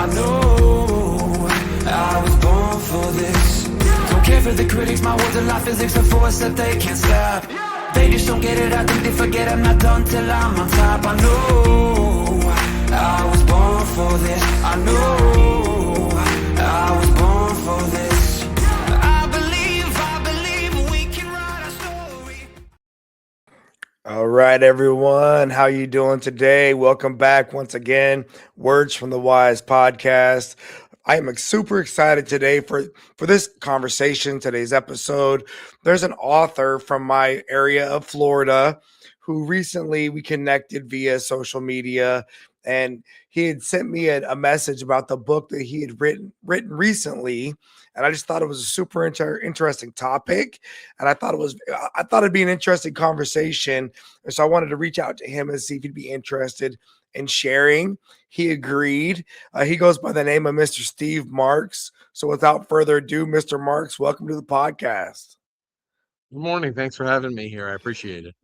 I know I was born for this. Don't care for the critics, my words are like physics, a force that they can't stop. They just don't get it, I think they forget I'm not done till I'm on top. I know I was born for this. I know I was born for this. I believe we can write our story. All right, everyone. How you doing today? Welcome back once again. Words from the Wise podcast. I am super excited today for this conversation, today's episode. There's an author from my area of Florida who recently we connected via social media, and he had sent me a message about the book that he had written recently. And I just thought it was a super interesting topic, and I thought it'd be an interesting conversation. And so I wanted to reach out to him and see if he'd be interested in sharing. He agreed. He goes by the name of Mr. Steve Marks. So without further ado, Mr. Marks, welcome to the podcast. Good morning. Thanks for having me here. I appreciate it.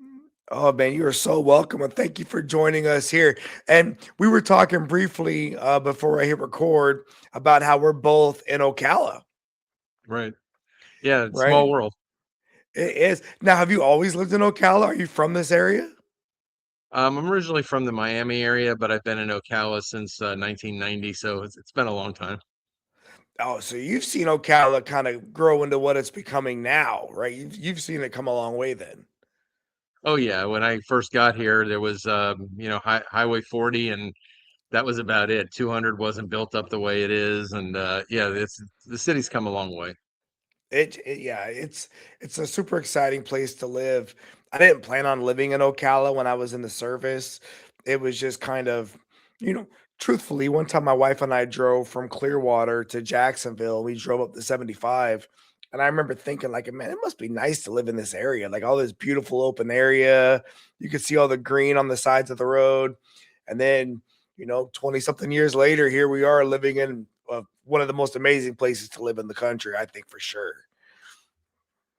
Oh man, you are so welcome, and thank you for joining us here. And we were talking briefly before I hit record about how we're both in Ocala, Right. Yeah, right? small world. It is. Now, have you always lived in Ocala? Are you from this area? I'm originally from the Miami area, but I've been in Ocala since 1990, so it's been a long time. Oh, so you've seen Ocala kind of grow into what it's becoming now, right? You've seen it come a long way then. Oh yeah, when I first got here, there was Highway 40, and that was about it. 200 wasn't built up the way it is, and yeah, it's the city's come a long way. Yeah, it's a super exciting place to live. I didn't plan on living in Ocala when I was in the service. It was just kind of, you know, truthfully, one time my wife and I drove from Clearwater to Jacksonville. We drove up the 75. And I remember thinking, like, man, it must be nice to live in this area. Like all this beautiful open area. You could see all the green on the sides of the road. And then, 20 something years later, here we are living in one of the most amazing places to live in the country, I think for sure.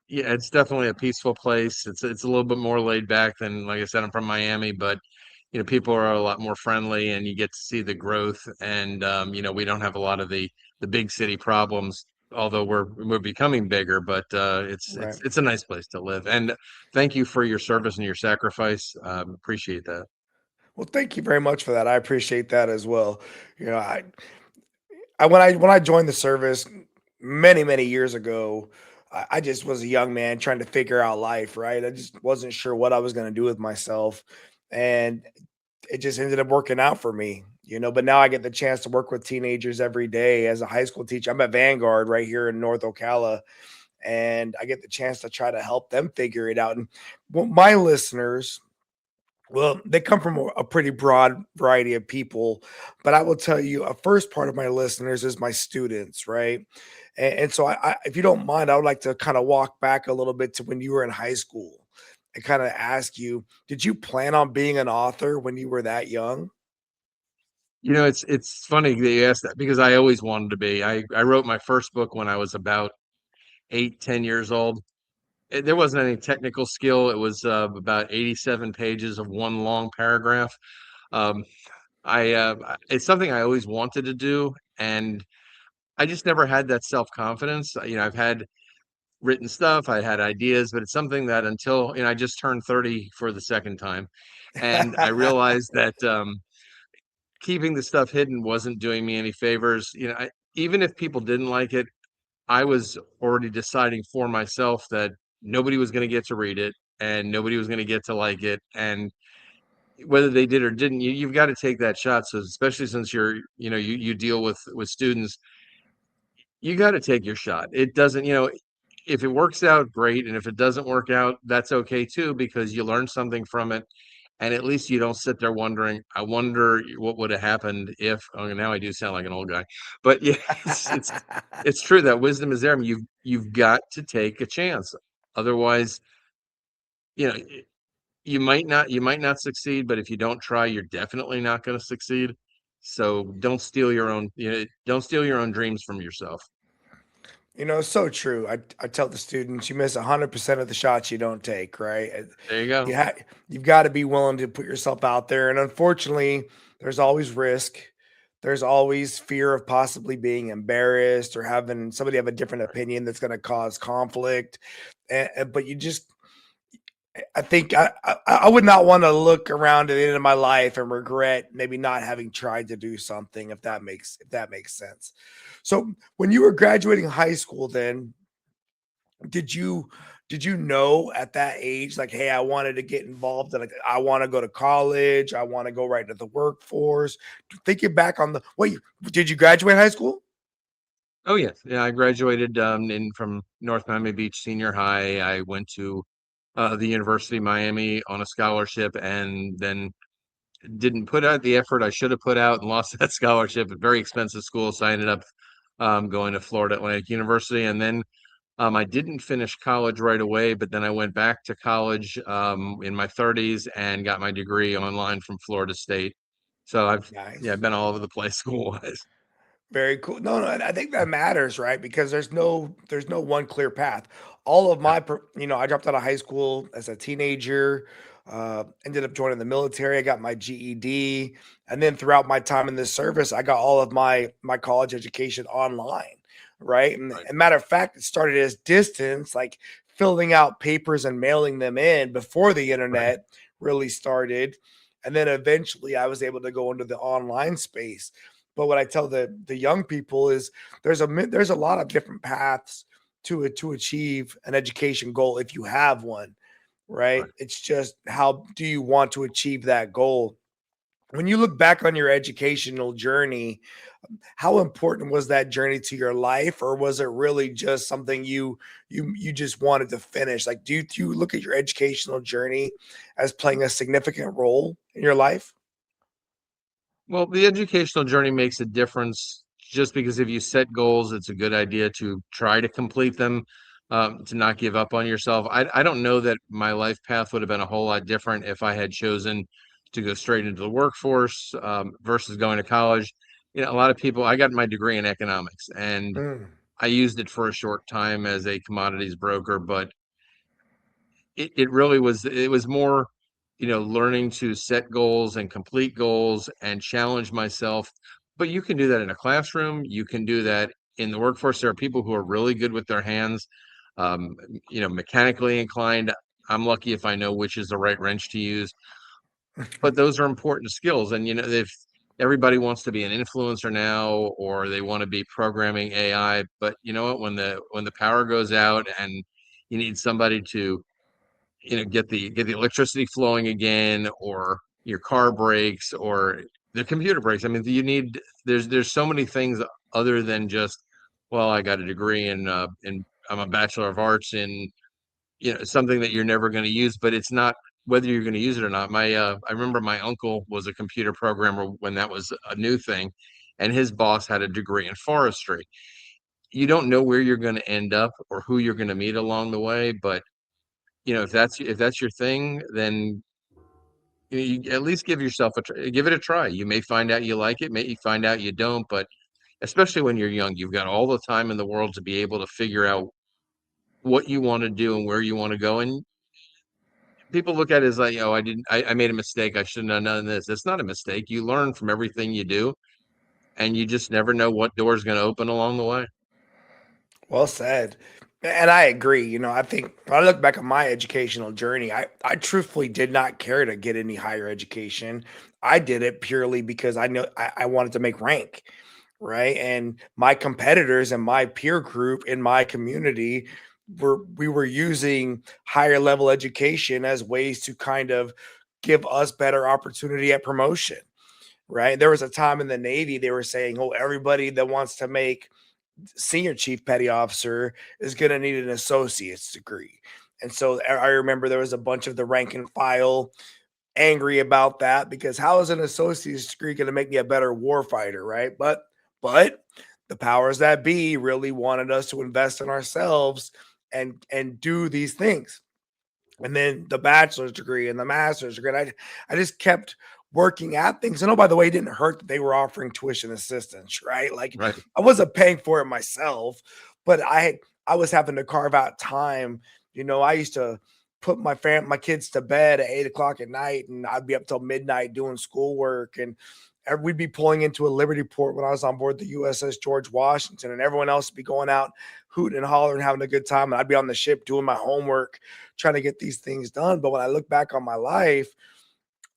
Yeah, it's definitely a peaceful place. It's a little bit more laid back than, like I said, I'm from Miami, but people are a lot more friendly, and you get to see the growth. And we don't have a lot of the big city problems, although we're becoming bigger. But it's Right. it's it's a nice place to live. And thank you for your service and your sacrifice. Appreciate that. Well, thank you very much for that. I appreciate that as well. You know, when I joined the service many, many years ago, I just was a young man trying to figure out life, right? I just wasn't sure what I was going to do with myself. And it just ended up working out for me, but now I get the chance to work with teenagers every day as a high school teacher. I'm at Vanguard right here in North Ocala, and I get the chance to try to help them figure it out. And well, my listeners, well, they come from a pretty broad variety of people, but I will tell you, a first part of my listeners is my students, right? And so, if you don't mind, I would like to kind of walk back a little bit to when you were in high school and kind of ask you, did you plan on being an author when you were that young? It's funny that you asked that, because I always wanted to be. I wrote my first book when I was about 8, 10 years old. There wasn't any technical skill. It was about 87 pages of one long paragraph. Um, it's something I always wanted to do, and I just never had that self-confidence. I've had written stuff, I had ideas, but it's something that until, I just turned 30 for the second time, and I realized that keeping the stuff hidden wasn't doing me any favors. Even if people didn't like it, I was already deciding for myself that nobody was going to get to read it, and nobody was going to get to like it. And whether they did or didn't, you've got to take that shot. So especially since you deal with students, you got to take your shot. It doesn't, if it works out, great. And if it doesn't work out, that's okay too, because you learn something from it. And at least you don't sit there wondering, I wonder what would have happened if. Oh, now I do sound like an old guy, but yeah, it's true that wisdom is there. I mean, you've got to take a chance. Otherwise, you know, you might not succeed, but if you don't try, you're definitely not going to succeed. So don't steal your own dreams from yourself. It's so true. I tell the students, you miss 100% of the shots you don't take, right? There you go. Yeah, you've got to be willing to put yourself out there. And unfortunately, there's always risk. there's always fear of possibly being embarrassed or having somebody have a different Right. opinion that's going to cause conflict. But you just, I think I would not want to look around at the end of my life and regret maybe not having tried to do something if that makes sense. So when you were graduating high school, then did you did you know at that age, like, hey, I wanted to get involved in, like, I want to go to college, I want to go right into the workforce? Thinking back on the wait, did you graduate high school? Oh yes, yeah. I graduated in from North Miami Beach Senior High. I went to the University of Miami on a scholarship, and then didn't put out the effort I should have put out and lost that scholarship. A very expensive school, so I ended up going to Florida Atlantic University, and then I didn't finish college right away, but then I went back to college in my 30s and got my degree online from Florida State. So I've yeah, Nice. been all over the place school wise. Very cool. No, no, I think that matters, right? Because there's no one clear path. All of Yeah, I dropped out of high school as a teenager, ended up joining the military. I got my GED, and then throughout my time in this service, I got all of my college education online, right? right, And matter of fact, it started as distance, like filling out papers and mailing them in before the right. internet really started, and then eventually I was able to go into the online space. But what I tell the young people is there's a lot of different paths to achieve an education goal if you have one, right? Right. It's just how do you want to achieve that goal? When you look back on your educational journey, how important was that journey to your life, or was it really just something you just wanted to finish? Like, do you look at your educational journey as playing a significant role in your life? Well, the educational journey makes a difference just because if you set goals, it's a good idea to try to complete them, to not give up on yourself. I don't know that my life path would have been a whole lot different if I had chosen to go straight into the workforce versus going to college. You know, a lot of people, I got my degree in economics and Mm. I used it for a short time as a commodities broker, but it really was it was more learning to set goals and complete goals and challenge myself. But you can do that in a classroom, you can do that in the workforce. There are people who are really good with their hands, um, mechanically inclined. I'm lucky if I know which is the right wrench to use, but those are important skills. And if everybody wants to be an influencer now or they want to be programming AI, but you know what, when the power goes out and you need somebody to get the electricity flowing again, or your car breaks, or the computer breaks. I mean, there's so many things other than just, well, I got a degree in I'm a bachelor of arts in something that you're never going to use, but it's not whether you're going to use it or not. I remember my uncle was a computer programmer when that was a new thing, and his boss had a degree in forestry. You don't know where you're going to end up or who you're going to meet along the way, but if that's your thing, then you at least give it a try. You may find out you like it, may you find out you don't, but especially when you're young, you've got all the time in the world to be able to figure out what you want to do and where you want to go. And people look at it as like, oh, I made a mistake. I shouldn't have done this. It's not a mistake. You learn from everything you do, and you just never know what door is going to open along the way. Well said. And I agree. I think when I look back on my educational journey, I truthfully did not care to get any higher education. I did it purely because I know I wanted to make rank, right? And my competitors and my peer group in my community we were using higher level education as ways to kind of give us better opportunity at promotion, right? There was a time in the Navy they were saying, oh, everybody that wants to make senior chief petty officer is going to need an associate's degree. And so I remember there was a bunch of the rank and file angry about that because how is an associate's degree going to make me a better warfighter, right? But the powers that be really wanted us to invest in ourselves and do these things. And then the bachelor's degree and the master's degree. And I just kept working at things. And oh, by the way, it didn't hurt that they were offering tuition assistance, right? Like Right. I wasn't paying for it myself, but I was having to carve out time. I used to put my kids to bed at 8 o'clock at night, and I'd be up till midnight doing schoolwork. And we'd be pulling into a Liberty port when I was on board the USS George Washington, and everyone else would be going out hooting and hollering, having a good time. And I'd be on the ship doing my homework, trying to get these things done. But when I look back on my life,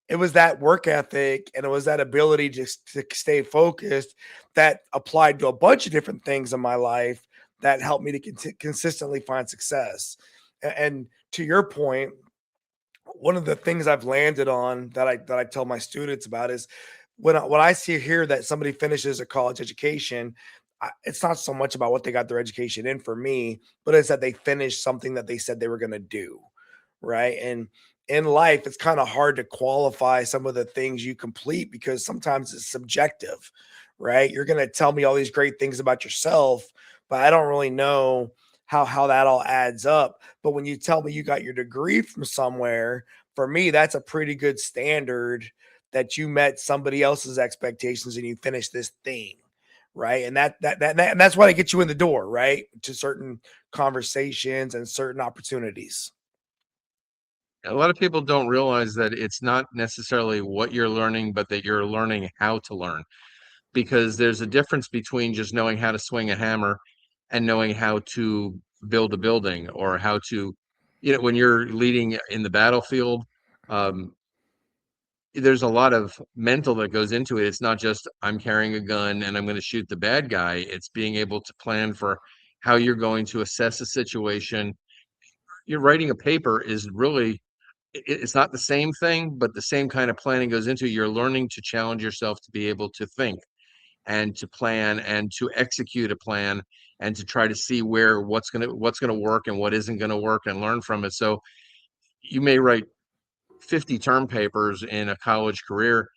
it was that work ethic and it was that ability to stay focused that applied to a bunch of different things in my life that helped me to consistently find success. And to your point, one of the things I've landed on that I tell my students about is when I see here that somebody finishes a college education, it's not so much about what they got their education in for me, but it's that they finished something that they said they were going to do, right? And in life, it's kind of hard to qualify some of the things you complete because sometimes it's subjective, right? You're going to tell me all these great things about yourself, but I don't really know how that all adds up. But when you tell me you got your degree from somewhere, for me, that's a pretty good standard that you met somebody else's expectations and you finished this thing, right? And and that's why I get you in the door, right? To certain conversations and certain opportunities. A lot of people don't realize that it's not necessarily what you're learning, but that you're learning how to learn. Because there's a difference between just knowing how to swing a hammer and knowing how to build a building or how to, when you're leading in the battlefield, um, there's a lot of mental that goes into it. It's not just I'm carrying a gun and I'm going to shoot the bad guy. It's being able to plan for how you're going to assess a situation. You're writing a paper is really it's not the same thing, but the same kind of planning goes into it. You're learning to challenge yourself to be able to think and to plan and to execute a plan and to try to see where what's gonna work and what isn't gonna work and learn from it. So you may write 50 term papers in a college career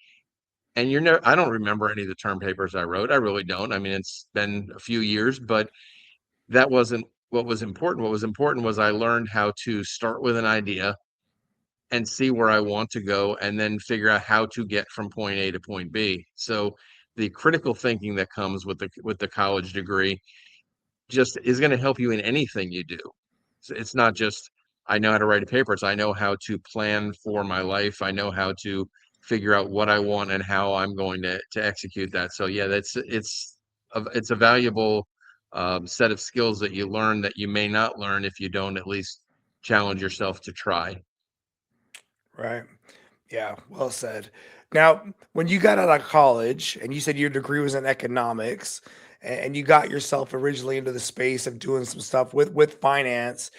and you're never I don't remember any of the term papers I wrote. I really don't. I mean, it's been a few years, but that wasn't what was important. What was important was I learned how to start with an idea and see where I want to go and then figure out how to get from point A to point B. So the critical thinking that comes with the college degree just is going to help you in anything you do. So it's not just I know how to write a paper, it's I know how to plan for my life. I know how to figure out what I want and how I'm going to execute that. So yeah, it's a valuable set of skills that you learn that you may not learn if you don't at least challenge yourself to try. Right. Yeah, well said. Now, when you got out of college and you said your degree was in economics and you got yourself originally into the space of doing some stuff with finance,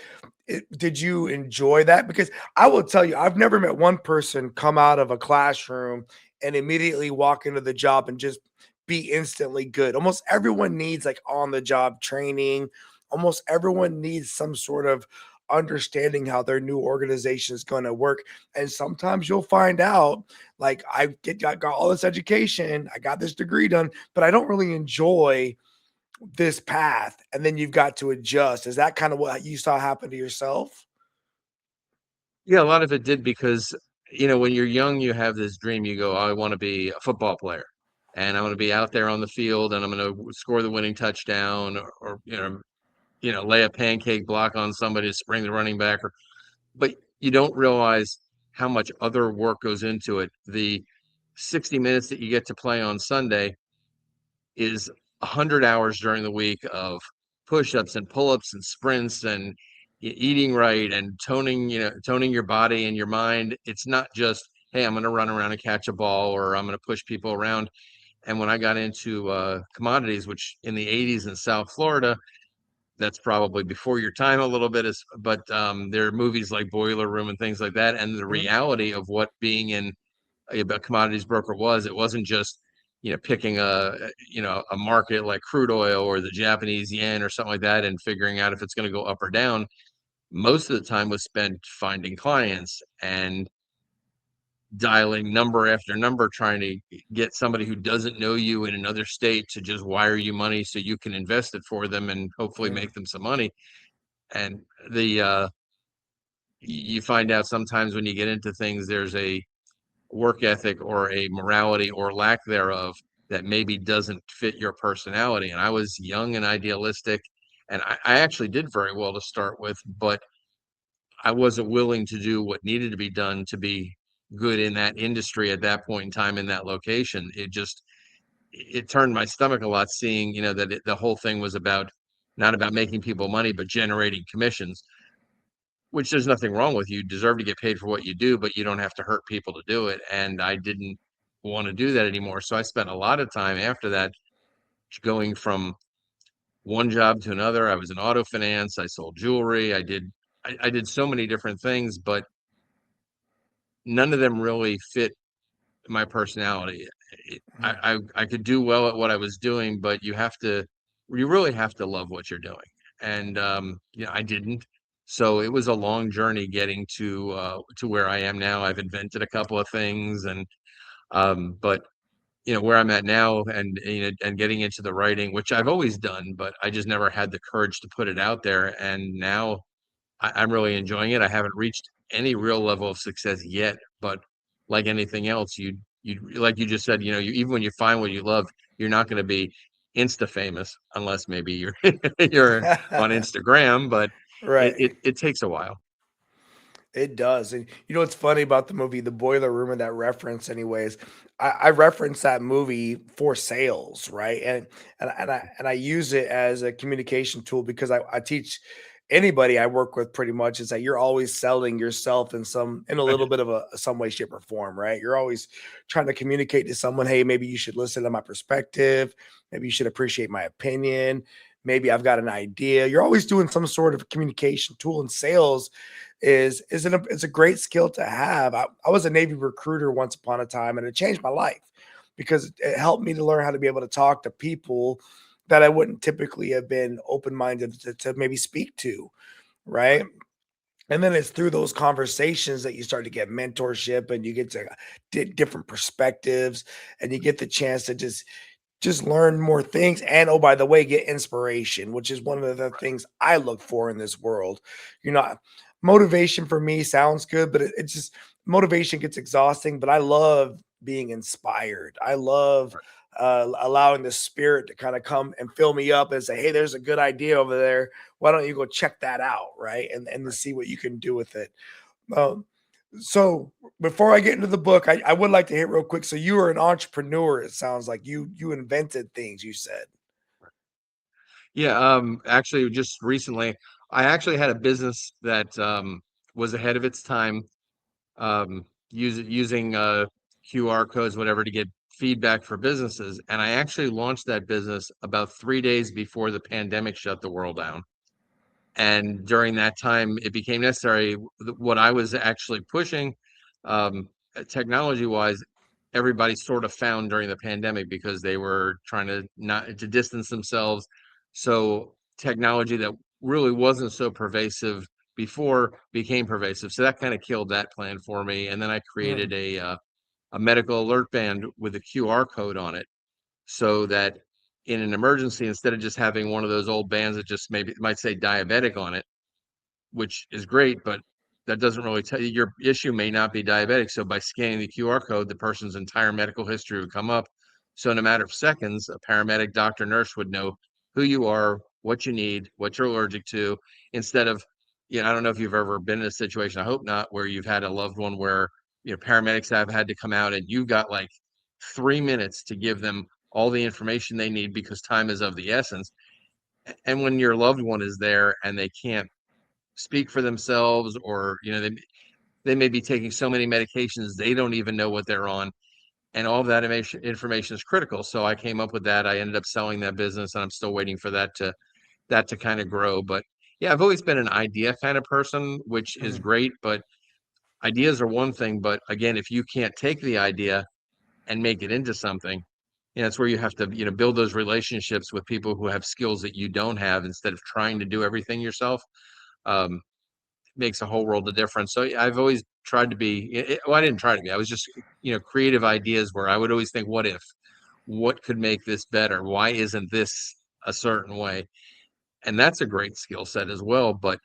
did you enjoy that? Because I will tell you, I've never met one person come out of a classroom and immediately walk into the job and just be instantly good. Almost everyone needs like on the job training. Almost everyone needs some sort of understanding how their new organization is going to work. And sometimes you'll find out like got all this education, I got this degree done, but I don't really enjoy this path, and then you've got to adjust. Is that kind of what you saw happen to yourself? Yeah, a lot of it did because, when you're young, you have this dream. You go, "Oh, I want to be a football player and I want to be out there on the field and I'm going to score the winning touchdown or lay a pancake block on somebody to spring the running back." But you don't realize how much other work goes into it. The 60 minutes that you get to play on Sunday is 100 hours during the week of push-ups and pull-ups and sprints and eating right and toning your body and your mind. It's not just, hey, I'm going to run around and catch a ball or I'm going to push people around. And when I got into commodities, which in the 80s in South Florida, that's probably before your time a little bit, but there are movies like Boiler Room and things like that. And the Mhm. reality of what being in a commodities broker was, it wasn't just picking a market like crude oil or the Japanese yen or something like that and figuring out if it's going to go up or down. Most of the time was spent finding clients and dialing number after number trying to get somebody who doesn't know you in another state to just wire you money so you can invest it for them and hopefully Mm. make them some money. And the you find out sometimes when you get into things there's a work ethic or a morality or lack thereof that maybe doesn't fit your personality. And I was young and idealistic, and I actually did very well to start with, but I wasn't willing to do what needed to be done to be good in that industry at that point in time in that location. It turned my stomach a lot seeing, that the whole thing was about not about making people money, but generating commissions, which there's nothing wrong with. You deserve to get paid for what you do, but you don't have to hurt people to do it. And I didn't want to do that anymore. So I spent a lot of time after that going from one job to another. I was in auto finance. I sold jewelry. I did so many different things, but none of them really fit my personality. Mhm. I could do well at what I was doing, but you really have to love what you're doing. And I didn't. So it was a long journey getting to where I am now. I've invented a couple of things, and but where I'm at now, and and getting into the writing, which I've always done, but I just never had the courage to put it out there. And now I'm really enjoying it. I haven't reached any real level of success yet, but like anything else, you like you just said, even when you find what you love, you're not going to be insta famous unless maybe you're you're on Instagram, but Right. it takes a while. It does. And you know what's funny about the movie, The Boiler Room, and that reference, anyways? I reference that movie for sales, right? And I use it as a communication tool because I teach anybody I work with pretty much is that you're always selling yourself in a little bit of some way, shape, or form, right? You're always trying to communicate to someone, hey, maybe you should listen to my perspective, maybe you should appreciate my opinion. Maybe I've got an idea. You're always doing some sort of communication tool, and sales it's a great skill to have. I was a Navy recruiter once upon a time, and it changed my life because it helped me to learn how to be able to talk to people that I wouldn't typically have been open minded to maybe speak to, right? And then it's through those conversations that you start to get mentorship, and you get to different perspectives, and you get the chance to just learn more things, and oh, by the way, get inspiration, which is one of the things I look for in this world. You know, motivation for me sounds good, but it's just motivation gets exhausting. But I love being inspired. I love allowing the spirit to kind of come and fill me up and say, "Hey, there's a good idea over there. Why don't you go check that out, right? And to see what you can do with it." Um, so before I get into the book, I would like to hit real quick. So you are an entrepreneur. It sounds like you invented things. You said. Yeah, actually, just recently, I actually had a business that was ahead of its time, using QR codes, whatever, to get feedback for businesses. And I actually launched that business about 3 days before the pandemic shut the world down. And during that time, it became necessary. What I was actually pushing, technology wise, everybody sort of found during the pandemic because they were trying to not to distance themselves. So technology that really wasn't so pervasive before became pervasive. So that kind of killed that plan for me. And then I Mhm, created a medical alert band with a QR code on it, so that in an emergency, instead of just having one of those old bands that just maybe might say diabetic on it, which is great, but that doesn't really tell you your issue may not be diabetic. So by scanning the QR code, the person's entire medical history would come up. So in a matter of seconds, a paramedic, doctor, nurse would know who you are, what you need, what you're allergic to, instead of, I don't know if you've ever been in a situation, I hope not, where you've had a loved one where, paramedics have had to come out and you've got like 3 minutes to give them all the information they need because time is of the essence. And when your loved one is there and they can't speak for themselves, or they may be taking so many medications they don't even know what they're on, and all of that information is critical. So I came up with that. I ended up selling that business, and I'm still waiting for that to kind of grow. But yeah, I've always been an idea kind of person, which is mhm, great, but ideas are one thing. But again, if you can't take the idea and make it into something, that's where you have to build those relationships with people who have skills that you don't have, instead of trying to do everything yourself. um, Makes a whole world of difference. So yeah, I've always tried to be, well, I didn't try to be. I was just, creative ideas where I would always think, what if, what could make this better? Why isn't this a certain way? And that's a great skill set as well, but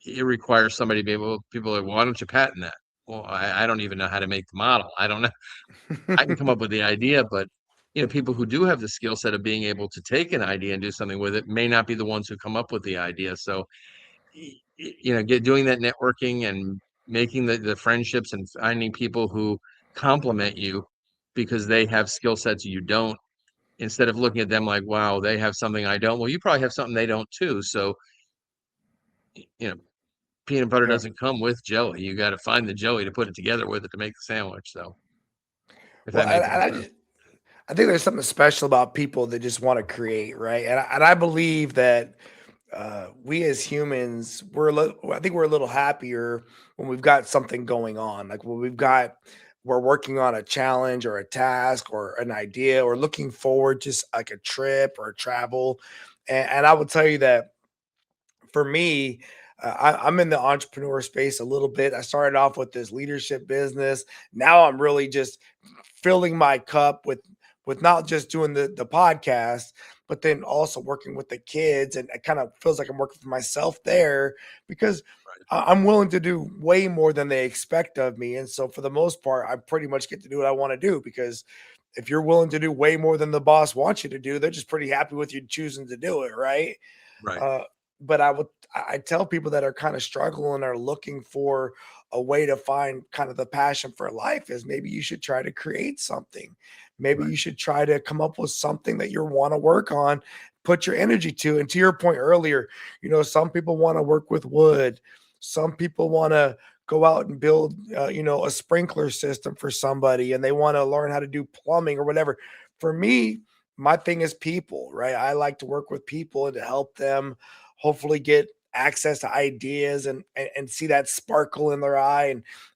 it requires somebody to be able, people are like, why don't you patent that? Well, I don't even know how to make the model. I don't know. I can come up with the idea, but people who do have the skill set of being able to take an idea and do something with it may not be the ones who come up with the idea. So get doing that networking and making the friendships and finding people who complement you because they have skill sets you don't, instead of looking at them like, wow, they have something I don't. Well, you probably have something they don't too. So, you know, peanut butter Yeah. doesn't come with jelly. You got to find the jelly to put it together with it to make the sandwich. So, if Well, that makes any sense. I think there's something special about people that just want to create, right? And I believe that we as humans, I think we're a little happier when we've got something going on, like when we're working on a challenge or a task or an idea or looking forward to like a trip or a travel. And I will tell you that for me, I'm in the entrepreneur space a little bit. I started off with this leadership business. Now I'm really just filling my cup with not just doing the podcast, but then also working with the kids, and it kind of feels like I'm working for myself there because I'm willing to do way more than they expect of me. And so for the most part, I pretty much get to do what I want to do because if you're willing to do way more than the boss wants you to do, they're just pretty happy with you choosing to do it, right? Right. Uh, but I tell people that are kind of struggling and are looking for a way to find kind of the passion for life is maybe you should try to create something. Maybe Right. you should try to come up with something that you want to work on, put your energy to. And to your point earlier, some people want to work with wood, some people want to go out and build, a sprinkler system for somebody, and they want to learn how to do plumbing or whatever. For me, my thing is people, right? I like to work with people and to help them hopefully get access to ideas and see that sparkle in their eye,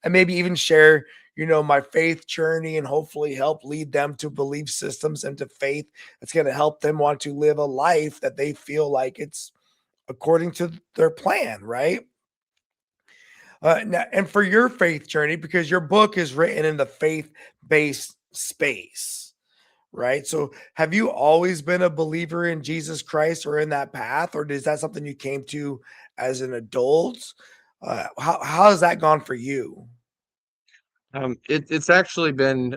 and maybe even share my faith journey and hopefully help lead them to belief systems and to faith that's going to help them want to live a life that they feel like it's according to their plan, right? Now, and for your faith journey, because your book is written in the faith-based space, right? So have you always been a believer in Jesus Christ or in that path, or is that something you came to as an adult? How has that gone for you? It's actually been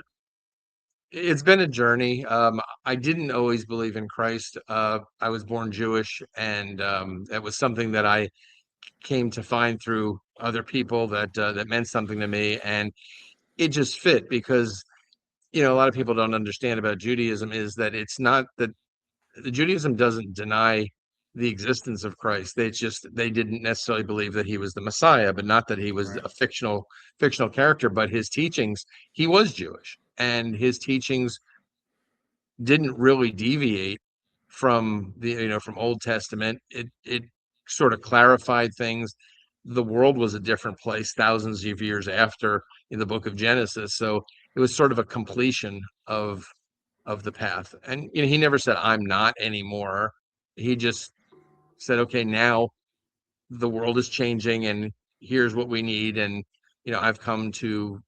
a journey. I didn't always believe in Christ. I was born Jewish, and that was something that I came to find through other people that meant something to me, and it just fit because a lot of people don't understand about Judaism is that it's not that the Judaism doesn't deny the existence of Christ. They didn't necessarily believe that he was the Messiah, but not that he was Right. a fictional character. But his teachings, he was Jewish, and his teachings didn't really deviate from from Old Testament. It sort of clarified things. The world was a different place thousands of years after in the book of Genesis, so it was sort of a completion of the path. And he never said I'm not anymore. He just said, okay, now the world is changing, and here's what we need. And I've come to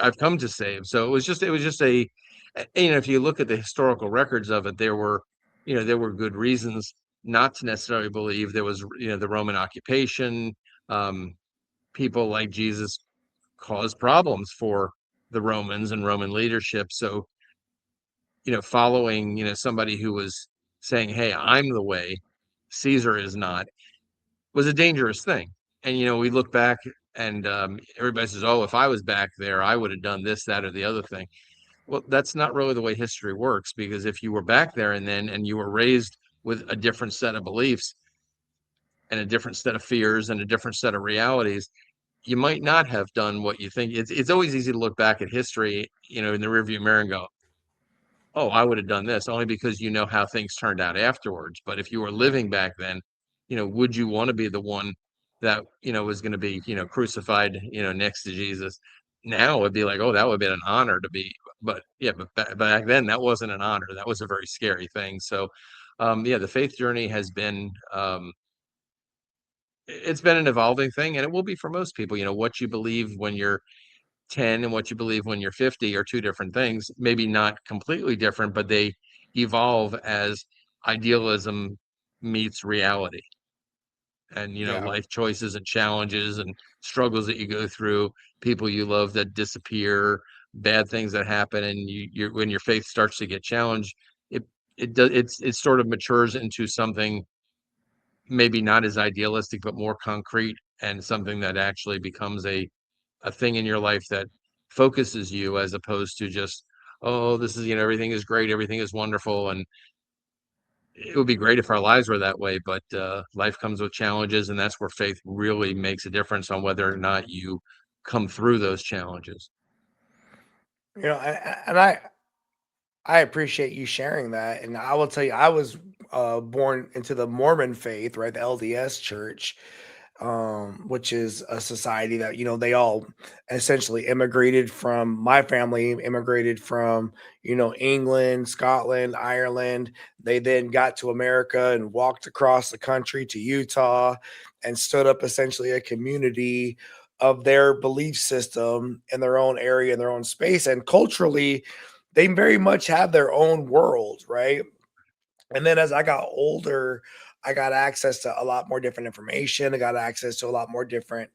I've come to save. So it was just if you look at the historical records of it, there were good reasons not to necessarily believe. There was the Roman occupation. um People like Jesus caused problems for the Romans and Roman leadership. So following somebody who was saying, hey, I'm the way, Caesar is not, was a dangerous thing. And we look back, and everybody says, oh, if I was back there, I would have done this, that, or the other thing. Well, that's not really the way history works, because if you were back there and you were raised with a different set of beliefs and a different set of fears and a different set of realities, you might not have done what you think. It's always easy to look back at history, in the rearview mirror and go, oh, I would have done this, only because you know how things turned out afterwards. But if you were living back then, would you want to be the one that, was going to be, crucified, next to Jesus? Now it'd be like, oh, that would have been an honor to be. But yeah, but back then that wasn't an honor. That was a very scary thing. So, yeah, the faith journey has been, it's been an evolving thing, and it will be for most people. What you believe when you're 10 and what you believe when you're 50 are two different things, maybe not completely different, but they evolve as idealism meets reality, and Yeah. life choices and challenges and struggles that you go through, people you love that disappear, bad things that happen, and when your faith starts to get challenged, it sort of matures into something maybe not as idealistic but more concrete. and something that actually becomes a thing in your life that focuses you, as opposed to just, oh, this is, everything is great, everything is wonderful. And it would be great if our lives were that way, but life comes with challenges, and that's where faith really makes a difference on whether or not you come through those challenges. And I appreciate you sharing that. And I will tell you, I was born into the Mormon faith, right? The LDS church, which is a society that, they all essentially immigrated from, my family immigrated from, England, Scotland, Ireland. They then got to America and walked across the country to Utah and stood up essentially a community of their belief system in their own area, in their own space. And culturally, they very much have their own world, right? And then as I got older, I got access to a lot more different information. I got access to a lot more different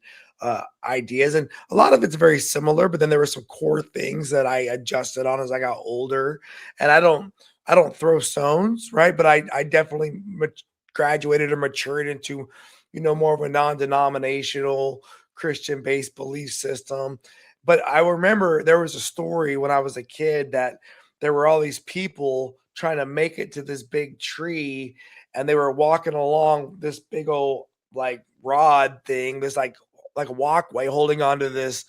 ideas, and a lot of it's very similar. But then there were some core things that I adjusted on as I got older. And I don't throw stones, right? But I definitely graduated or matured into, more of a non-denominational Christian-based belief system. But I remember there was a story when I was a kid that there were all these people trying to make it to this big tree, and they were walking along this big old like rod thing, this like a walkway, holding onto this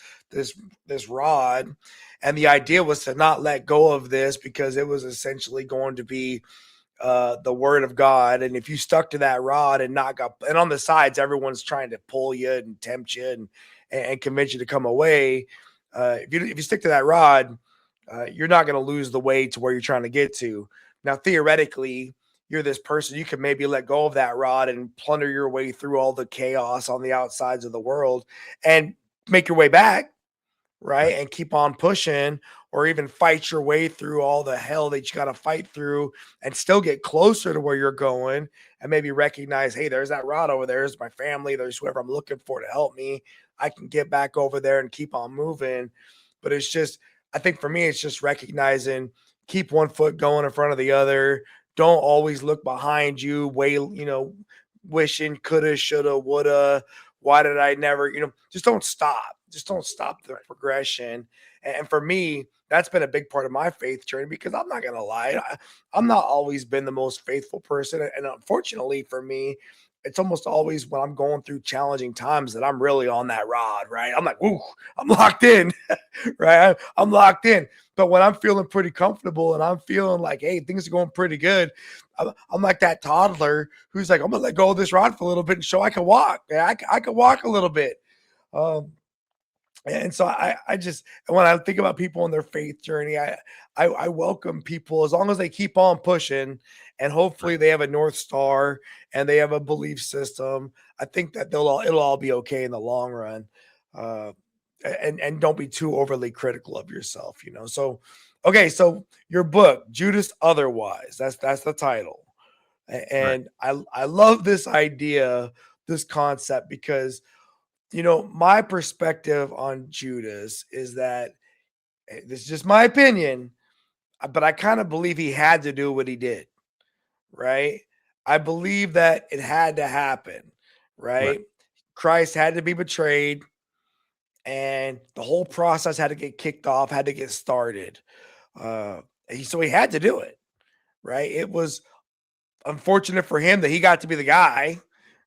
rod. And the idea was to not let go of this because it was essentially going to be the word of God. And if you stuck to that rod and not got, and on the sides, everyone's trying to pull you and tempt you and convince you to come away. If you stick to that rod, you're not going to lose the way to where you're trying to get to. Now, theoretically, you're this person, you can maybe let go of that rod and plunder your way through all the chaos on the outsides of the world and make your way back, right? And keep on pushing, or even fight your way through all the hell that you got to fight through and still get closer to where you're going, and maybe recognize, hey, there's that rod over there. There's my family. There's whoever I'm looking for to help me. I can get back over there and keep on moving. But it's just, I think for me, it's just recognizing, keep one foot going in front of the other. Don't always look behind you, wishing coulda, shoulda, woulda. Why did I never, just don't stop. Just don't stop the progression. And for me, that's been a big part of my faith journey, because I'm not going to lie. I'm not always been the most faithful person. And unfortunately for me, it's almost always when I'm going through challenging times that I'm really on that rod, right? I'm like, woo, I'm locked in, right? I'm locked in. But when I'm feeling pretty comfortable and I'm feeling like, hey, things are going pretty good, I'm like that toddler who's like, I'm going to let go of this rod for a little bit and show I can walk. Yeah, I can walk a little bit. And so I just, when I think about people on their faith journey, I welcome people as long as they keep on pushing, and hopefully they have a North Star and they have a belief system. I think that it'll all be okay in the long run. And don't be too overly critical of yourself, So, okay, so your book, Judas Otherwise, that's the title. Right. And I love this idea, this concept, because my perspective on Judas is that, this is just my opinion, but I kind of believe he had to do what he did, right? I believe that it had to happen, Right. right? Christ had to be betrayed, and the whole process had to get kicked off, had to get started. So he had to do it, right? It was unfortunate for him that he got to be the guy,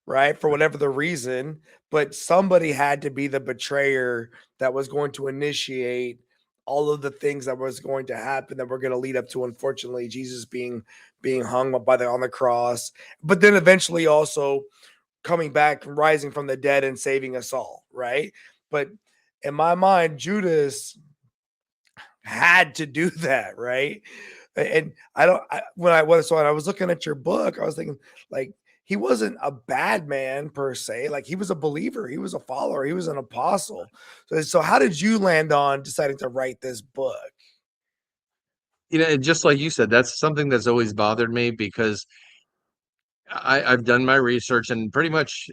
right? For whatever the reason, but somebody had to be the betrayer that was going to initiate all of the things that was going to happen that were going to lead up to, unfortunately, Jesus being hung up on the cross, but then eventually also coming back and rising from the dead and saving us all, right? But in my mind, Judas had to do that, right? And I don't when I was looking at your book, I was thinking, like, he wasn't a bad man per se. Like, he was a believer, he was a follower, he was an apostle. So how did you land on deciding to write this book? Just like you said, that's something that's always bothered me, because I've done my research, and pretty much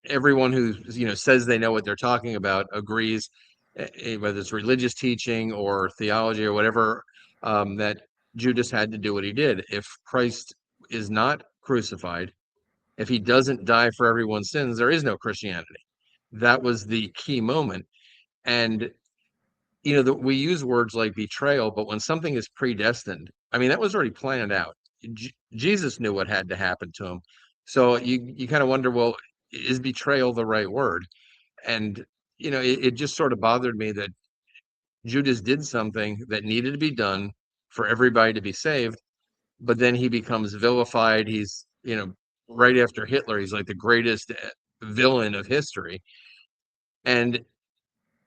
everyone who says they know what they're talking about agrees, whether it's religious teaching or theology or whatever, that Judas had to do what he did. If Christ is not crucified, if he doesn't die for everyone's sins, there is no Christianity. that was the key moment. And we use words like betrayal, but when something is predestined, I mean, that was already planned out. Jesus knew what had to happen to him. So you kind of wonder, well, is betrayal the right word? And it just sort of bothered me that Judas did something that needed to be done for everybody to be saved, but then he becomes vilified. He's, right after Hitler, he's like the greatest villain of history. And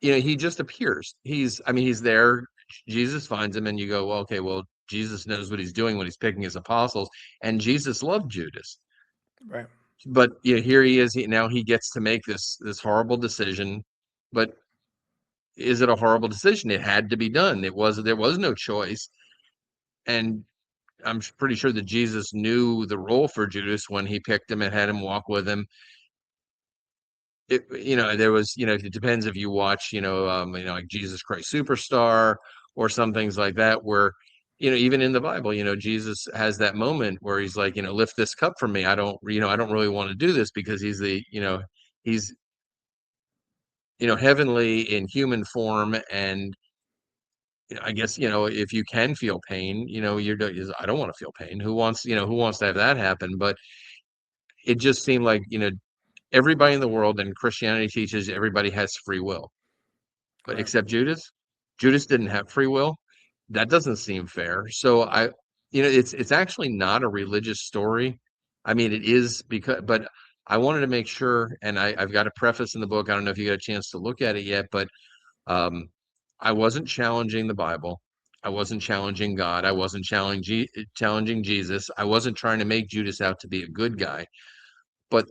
he just appears. He's there. Jesus finds him, and you go, well, okay, well, Jesus knows what he's doing when he's picking his apostles, and Jesus loved Judas. Right. But here he is. Now he gets to make this horrible decision. But is it a horrible decision? It had to be done. There was no choice. And I'm pretty sure that Jesus knew the role for Judas when he picked him and had him walk with him. There was, it depends if you watch, like Jesus Christ Superstar or some things like that, where, even in the Bible, Jesus has that moment where he's like, lift this cup from me. I don't really want to do this, because he's he's, heavenly in human form. And I guess, if you can feel pain, I don't want to feel pain. Who wants to have that happen? But it just seemed like, everybody in the world, and Christianity teaches everybody has free will, but Right. except Judas. Judas didn't have free will. That doesn't seem fair. So it's actually not a religious story. I mean, it is, but I wanted to make sure, and I've got a preface in the book. I don't know if you got a chance to look at it yet, but um, I wasn't challenging the Bible. I wasn't challenging God. I wasn't challenging Jesus. I wasn't trying to make Judas out to be a good guy. But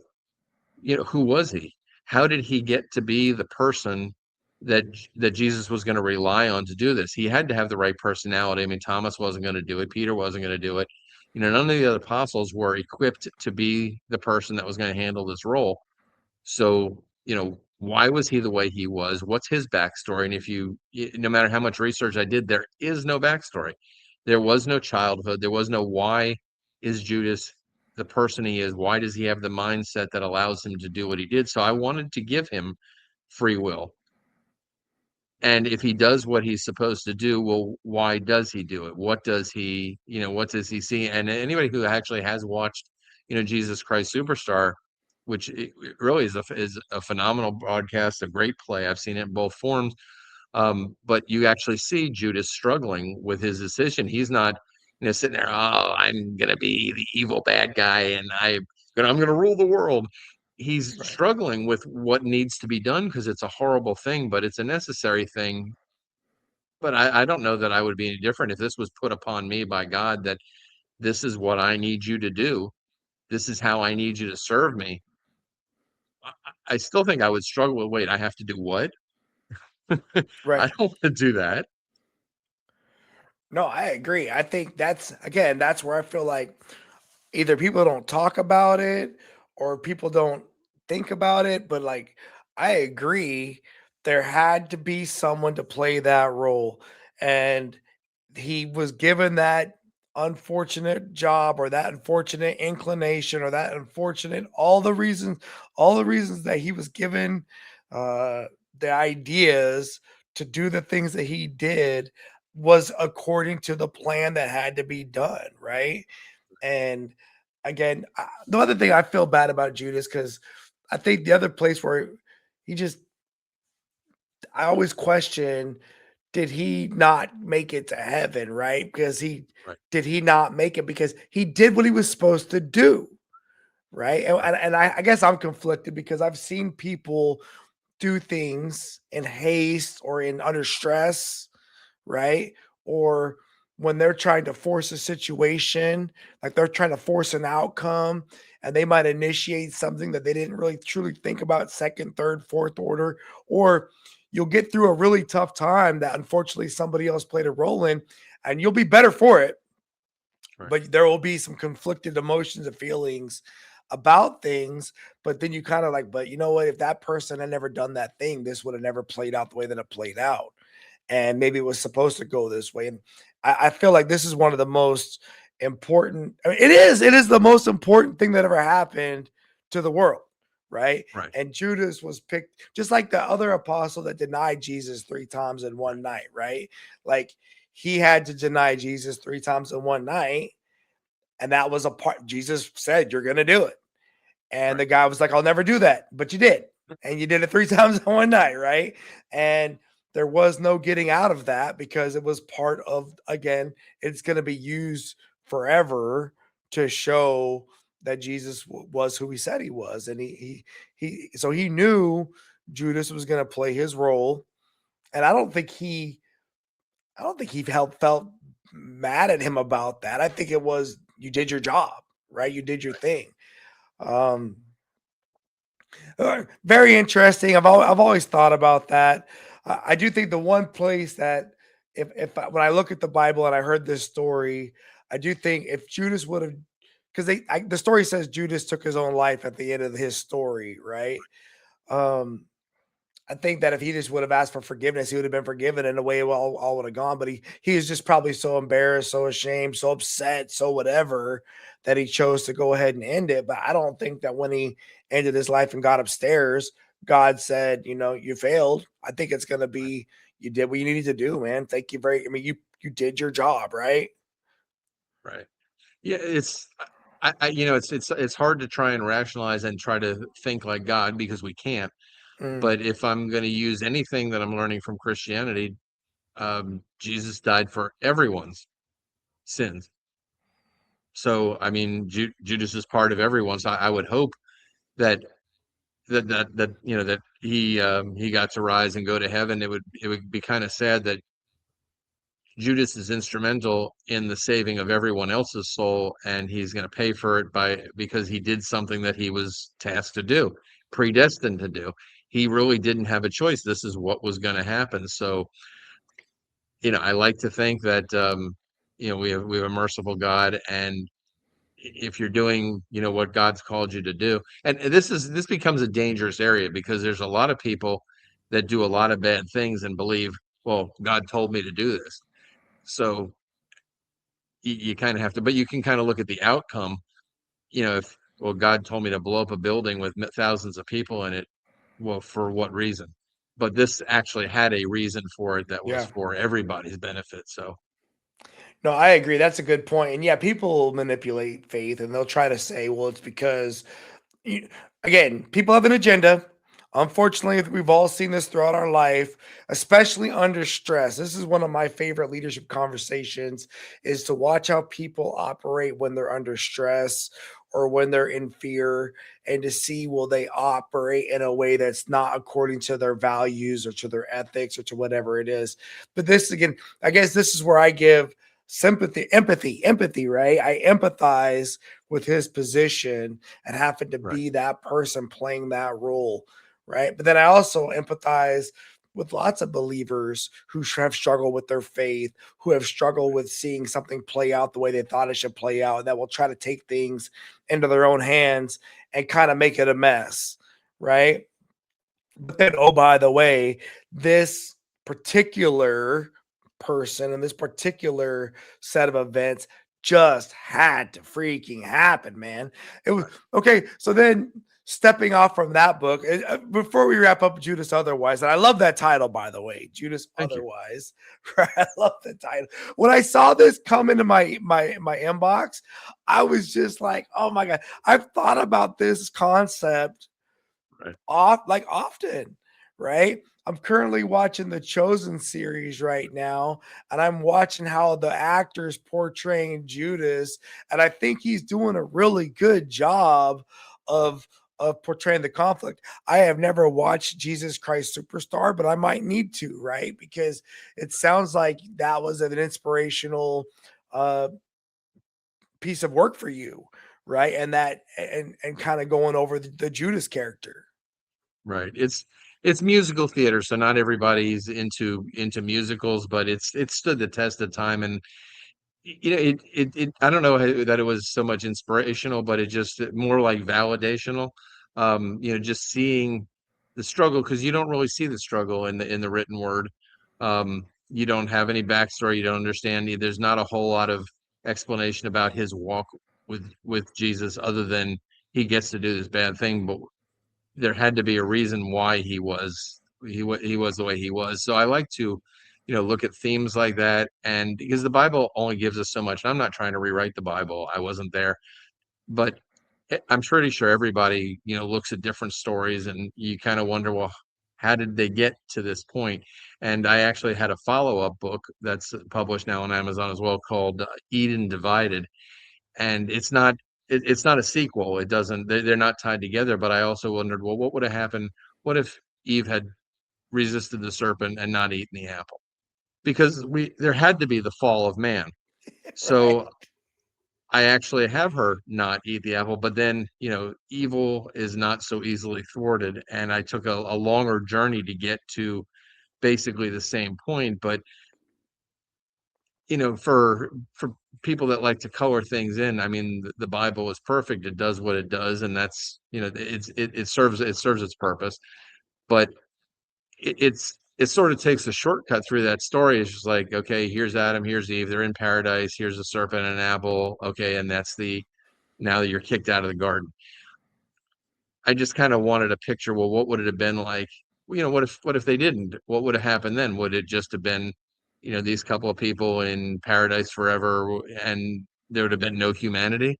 who was he? How did he get to be the person that Jesus was going to rely on to do this? He had to have the right personality. I mean, Thomas wasn't going to do it. Peter wasn't going to do it. None of the other apostles were equipped to be the person that was going to handle this role. So, why was he the way he was? What's his backstory? And no matter how much research I did, there is no backstory. There was no childhood. There was no why is Judas the person he is? Why does he have the mindset that allows him to do what he did? So I wanted to give him free will. And if he does what he's supposed to do, well, why does he do it? What does he see? And anybody who actually has watched, Jesus Christ Superstar, which it really is a phenomenal broadcast, a great play. I've seen it in both forms. But you actually see Judas struggling with his decision. He's not, sitting there, oh, I'm gonna be the evil bad guy, and I'm gonna rule the world. He's Right. struggling with what needs to be done, because it's a horrible thing, but it's a necessary thing. But I don't know that I would be any different if this was put upon me by God, that this is what I need you to do. This is how I need you to serve me. I still think I would struggle with, wait, I have to do what? I Right. don't want to do that. No, I agree. I think that's where I feel like either people don't talk about it or people don't think about it, but like I agree there had to be someone to play that role, and he was given that unfortunate job or that unfortunate inclination or that unfortunate all the reasons that he was given uh the ideas to do the things that he did was according to the plan that had to be done, right? And again, the other thing I feel bad about Judas, because I think the other place where he just, I always question, did he not make it to heaven, right? Because Right. did he not make it because he did what he was supposed to do, right? And I guess I'm conflicted because I've seen people do things in haste or in under stress, right? Or when they're trying to force a situation, like they're trying to force an outcome, and they might initiate something that they didn't really truly think about second, third, fourth order, or you'll get through a really tough time that unfortunately somebody else played a role in, and you'll be better for it. Right. But there will be some conflicted emotions and feelings about things. But then you kind of like, but you know what? If that person had never done that thing, this would have never played out the way that it played out, and maybe it was supposed to go this way. And I feel like this is one of the most important. I mean, it is the most important thing that ever happened to the world, right? Right. And Judas was picked just like the other apostle that denied Jesus 3 times in one night, right? Like he had to deny Jesus 3 times in one night. And that was a part Jesus said, you're going to do it. And Right. the guy was like, I'll never do that. But you did. And you did it 3 times in one night, right? And there was no getting out of that because it was part of, again, it's going to be used forever to show that Jesus was who he said he was. And so he knew Judas was going to play his role. And I don't think he felt mad at him about that. I think it was, you did your job, right? You did your thing. Um, Very interesting. I've always thought about that. I do think the one place that when I look at the Bible and I heard this story, I do think if Judas would have, because the story says Judas took his own life at the end of his story, right? Um, I think that if he just would have asked for forgiveness, he would have been forgiven and away all would have gone. But he is just probably so embarrassed, so ashamed, so upset, so whatever that he chose to go ahead and end it. But I don't think that when he ended his life and got upstairs, God said, you failed. I think it's gonna be you did what you needed to do, man. Thank you I mean, you did your job, right? Right. Yeah, it's hard to try and rationalize and try to think like God because we can't. Mm. But if I'm going to use anything that I'm learning from Christianity, Jesus died for everyone's sins. So, I mean, Judas is part of everyone. So I would hope that that he got to rise and go to heaven. It would be kind of sad that Judas is instrumental in the saving of everyone else's soul, and he's going to pay for it because he did something that he was tasked to do, predestined to do. He really didn't have a choice. This is what was going to happen. So, I like to think that we have a merciful God, and if you're doing what God's called you to do, and this becomes a dangerous area because there's a lot of people that do a lot of bad things and believe, well, God told me to do this. So you kind of have to, but you can kind of look at the outcome. If, well, God told me to blow up a building with thousands of people in it, well, for what reason? But this actually had a reason for it that was Yeah. for everybody's benefit. So No, I agree. That's a good point. And yeah, people manipulate faith and they'll try to say, well, it's because you, again, people have an agenda. Unfortunately, we've all seen this throughout our life, especially under stress. This is one of my favorite leadership conversations is to watch how people operate when they're under stress or when they're in fear and to see will they operate in a way that's not according to their values or to their ethics or to whatever it is. But this again, I guess this is where I give empathy, right? I empathize with his position and having to right, be that person playing that role, right? But then I also empathize with lots of believers who have struggled with their faith, who have struggled with seeing something play out the way they thought it should play out, that will try to take things into their own hands and kind of make it a mess, right? But then, oh, by the way, this particular person and this particular set of events just had to freaking happen, man. It was right. okay. So then, stepping off from that book, before we wrap up Judas Otherwise, and I love that title, by the way, Judas Thank you. Otherwise. Right? I love the title. When I saw this come into my inbox, I was just like, oh my God, I've thought about this concept Right, often, right? I'm currently watching the Chosen series right now, and I'm watching how the actor's portraying Judas, and I think he's doing a really good job of portraying the conflict. I have never watched Jesus Christ Superstar, but I might need to, right? Because it sounds like that was an inspirational uh piece of work for you, right? And kind of going over the Judas character. right. It's musical theater, so not everybody's into musicals, but it's stood the test of time, and I don't know that it was so much inspirational, but more like validational. Just seeing the struggle because you don't really see the struggle in the written word. You don't have any backstory. You don't understand. There's not a whole lot of explanation about his walk with Jesus, other than he gets to do this bad thing. But there had to be a reason why he was the way he was. So I like to, look at themes like that, and because the Bible only gives us so much. I'm not trying to rewrite the Bible. I wasn't there, but I'm pretty sure everybody, looks at different stories, and you kind of wonder, well, how did they get to this point? And I actually had a follow-up book that's published now on Amazon as well, called Eden Divided, and it's not a sequel. It doesn't they're not tied together. But I also wondered, well, what would have happened? What if Eve had resisted the serpent and not eaten the apple? Because we there had to be the fall of man. Right. So I actually have her not eat the apple, but then, evil is not so easily thwarted. And I took a longer journey to get to basically the same point. But, for people that like to color things in, I mean, the Bible is perfect. It does what it does, and that's, it serves its purpose. But it sort of takes a shortcut through that story. It's just like, okay, here's Adam, here's Eve, they're in paradise, here's a serpent and an apple. Okay, and that's now that you're kicked out of the garden. I just kind of wanted a picture. Well, what would it have been like? What if they didn't? What would have happened then? Would it just have been, these couple of people in paradise forever, and there would have been no humanity?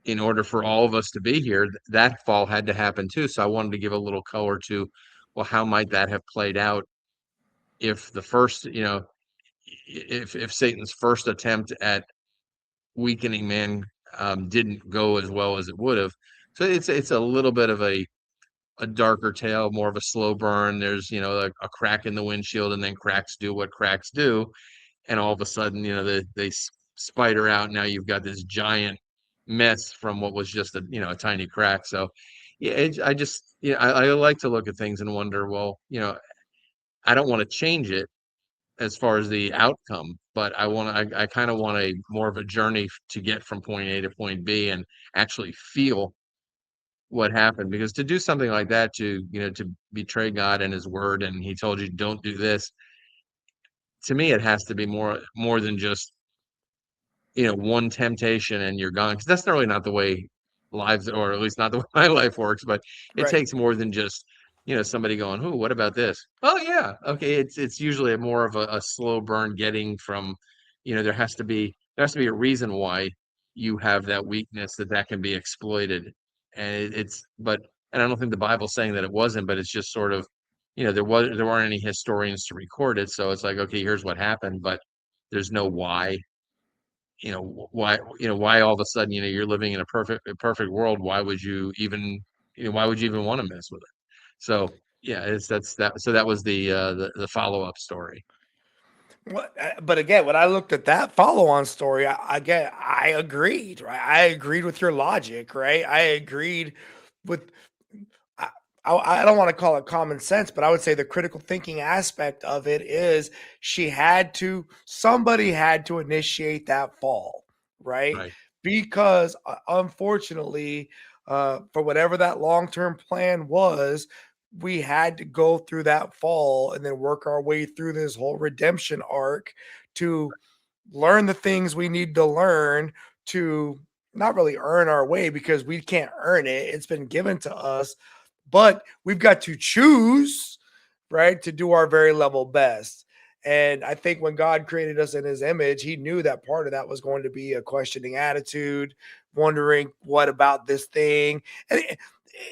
In order for all of us to be here, that fall had to happen too. So I wanted to give a little color to, well, how might that have played out if the first, if Satan's first attempt at weakening man didn't go as well as it would have. So it's a little bit of a darker tale, more of a slow burn. There's, a crack in the windshield, and then cracks do what cracks do, and all of a sudden, they spider out. Now you've got this giant mess from what was just a tiny crack. So yeah, I just, I like to look at things and wonder, well, I don't want to change it as far as the outcome, but I kind of want a more of a journey to get from point A to point B and actually feel what happened. Because to do something like that, to betray God and his word, and he told you don't do this, to me it has to be more than just, one temptation and you're gone. Because that's really not the way lives, or at least not the way my life works. But it Right. takes more than just, somebody going, "Who? What about this?" Oh yeah, okay. It's usually more of a slow burn getting from, there has to be a reason why you have that weakness that can be exploited, and and I don't think the Bible's saying that it wasn't, but it's just sort of, there weren't any historians to record it, so it's like, okay, here's what happened, but there's no why. Why all of a sudden, you're living in a perfect world. Why would you even want to mess with it? So yeah, so that was the follow-up story. But again, when I looked at that follow-on story, I agreed, right? I agreed with your logic, right? I agreed with I, I don't want to call it common sense, but I would say the critical thinking aspect of it is somebody had to initiate that fall, right? Right. Because unfortunately, for whatever that long-term plan was, we had to go through that fall and then work our way through this whole redemption arc to learn the things we need to learn to not really earn our way because we can't earn it. It's been given to us, but we've got to choose, right, to do our very level best. And I think when God created us in his image, he knew that part of that was going to be a questioning attitude, wondering what about this thing. And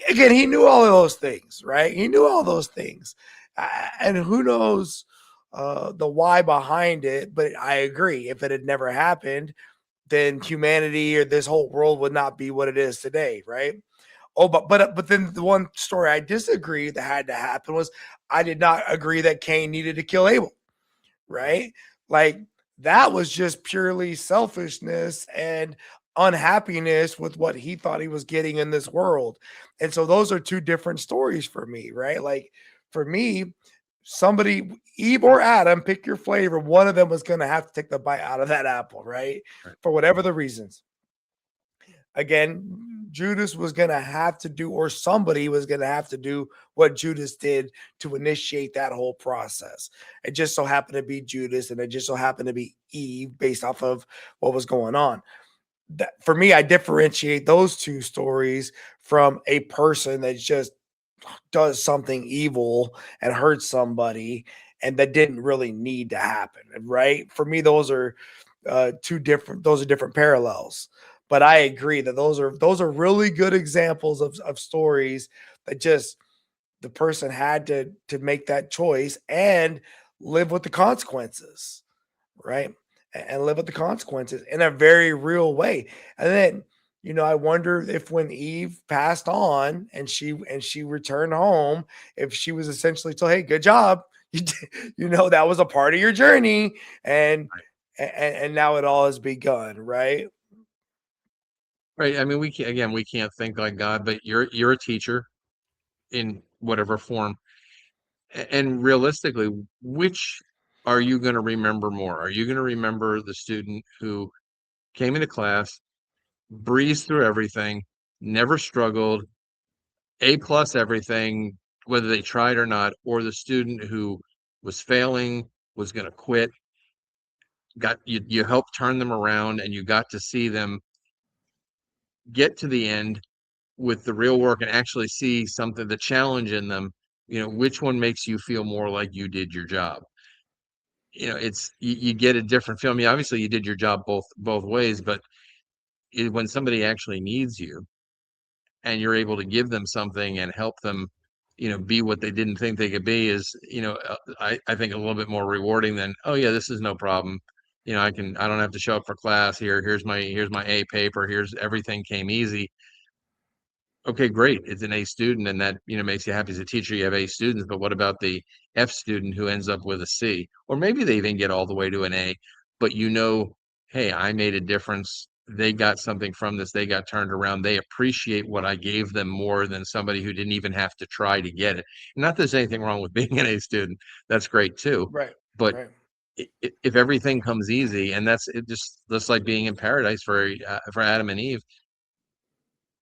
again, he knew all of those things, right? He knew all those things. And who knows the why behind it. But I agree. If it had never happened, then humanity or this whole world would not be what it is today, right? Oh, but then the one story I disagree that had to happen was I did not agree that Cain needed to kill Abel, right? Like that was just purely selfishness and unhappiness with what he thought he was getting in this world. And so those are two different stories for me, right? Like for me, somebody, Eve or Adam, pick your flavor. One of them was going to have to take the bite out of that apple, right? Right. For whatever the reasons. Again, Judas was going to have to do, or somebody was going to have to do what Judas did to initiate that whole process. It just so happened to be Judas, and it just so happened to be Eve based off of what was going on. That, for me, I differentiate those two stories from a person that's just does something evil and hurts somebody, and that didn't really need to happen, right? For me, those are those are different parallels. But I agree that those are really good examples of stories that just the person had to make that choice and live with the consequences, right? And live with the consequences in a very real way. And then, I wonder if when Eve passed on and she returned home, if she was essentially told, "Hey, good job, that was a part of your journey, and now it all has begun," right? Right. I mean, we can't think like God, but you're a teacher in whatever form. And realistically, which are you going to remember more? Are you going to remember the student who came into class, breezed through everything, never struggled, A plus everything, whether they tried or not, or the student who was failing, was going to quit, you helped turn them around and you got to see them get to the end with the real work and actually see something, the challenge in them, which one makes you feel more like you did your job? It's you get a different feeling. I mean, obviously you did your job both ways, but when somebody actually needs you and you're able to give them something and help them, be what they didn't think they could be is, I think a little bit more rewarding than, oh yeah, this is no problem. I don't have to show up for class here. Here's my A paper. Here's everything came easy. Okay, great. It's an A student, and that makes you happy as a teacher. You have A students, but what about the F student who ends up with a C, or maybe they even get all the way to an A? But hey, I made a difference. They got something from this. They got turned around. They appreciate what I gave them more than somebody who didn't even have to try to get it. Not that there's anything wrong with being an A student. That's great too. Right, But right. if everything comes easy, and that's it, just like being in paradise for Adam and Eve,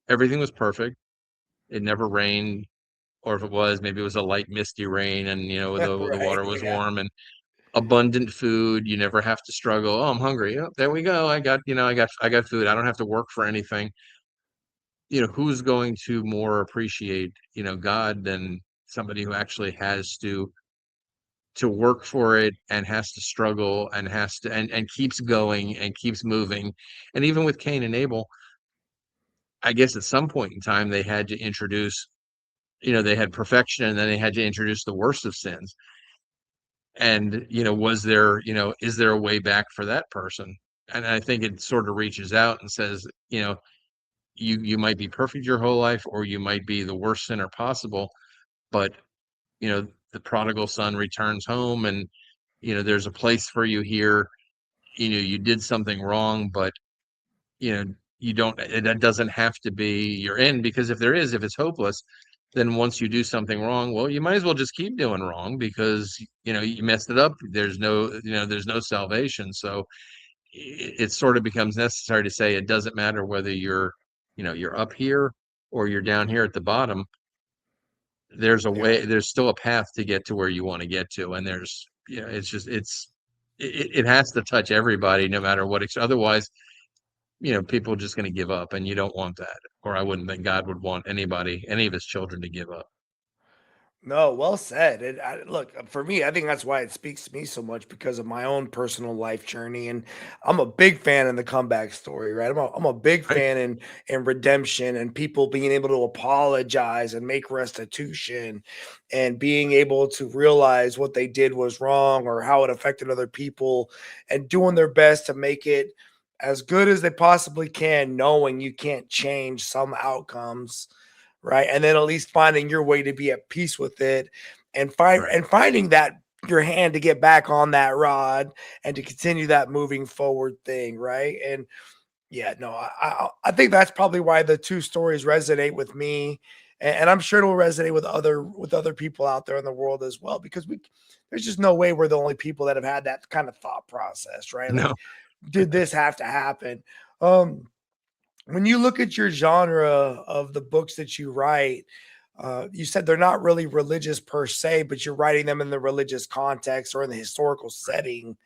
everything was perfect. It never rained, or if it was, maybe it was a light misty rain, and the Right, water was yeah. warm and abundant food. You never have to struggle. Oh, I'm hungry. Oh, there we go. I got food. I don't have to work for anything. Who's going to more appreciate God than somebody who actually has to work for it and has to struggle and has to and keeps going and keeps moving. And even with Cain and Abel, I guess at some point in time they had to introduce, they had perfection, and then they had to introduce the worst of sins. And is there a way back for that person? And I think it sort of reaches out and says, you might be perfect your whole life, or you might be the worst sinner possible, but the prodigal son returns home, and there's a place for you here. You did something wrong, but you know you don't, that doesn't have to be your end, because if it's hopeless, then once you do something wrong, well, you might as well just keep doing wrong, because you messed it up. There's no salvation. So it sort of becomes necessary to say it doesn't matter whether you're up here or you're down here at the bottom. There's a Yeah. way, there's still a path to get to where you want to get to, and it has to touch everybody, no matter what. Otherwise, people are just going to give up, and you don't want that. Or I wouldn't think God would want any of his children to give up. No, well said. Look, for me, I think that's why it speaks to me so much because of my own personal life journey, and I'm a big fan in the comeback story, right? I'm a big Right. fan in redemption and people being able to apologize and make restitution, and being able to realize what they did was wrong or how it affected other people, and doing their best to make it as good as they possibly can, knowing you can't change some outcomes, right? And then at least finding your way to be at peace with it, and Right. finding that your hand to get back on that rod and to continue that moving forward thing, right? And yeah, no, I think that's probably why the two stories resonate with me, and I'm sure it will resonate with other people out there in the world as well, because there's just no way we're the only people that have had that kind of thought process, right? Like, No. did this have to happen? Um, when you look at your genre of the books that you write, You said they're not really religious per se, but you're writing them in the religious context or in the historical setting.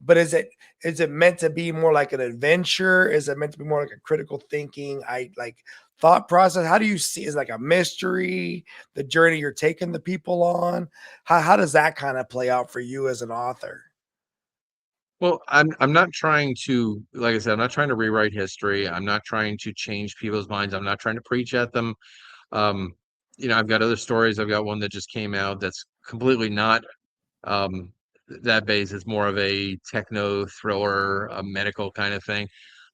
But is it meant to be more like an adventure? Is it meant to be more like a critical thinking, thought process? How do you see, is it like a mystery, the journey you're taking the people on? How does that kind of play out for you as an author? Well, I'm not trying to, like I said, I'm not trying to rewrite history. I'm not trying to change people's minds. I'm not trying to preach at them. Um, I've got other stories. I've got one that just came out that's completely not um, that base. It's more of a techno thriller, a medical kind of thing.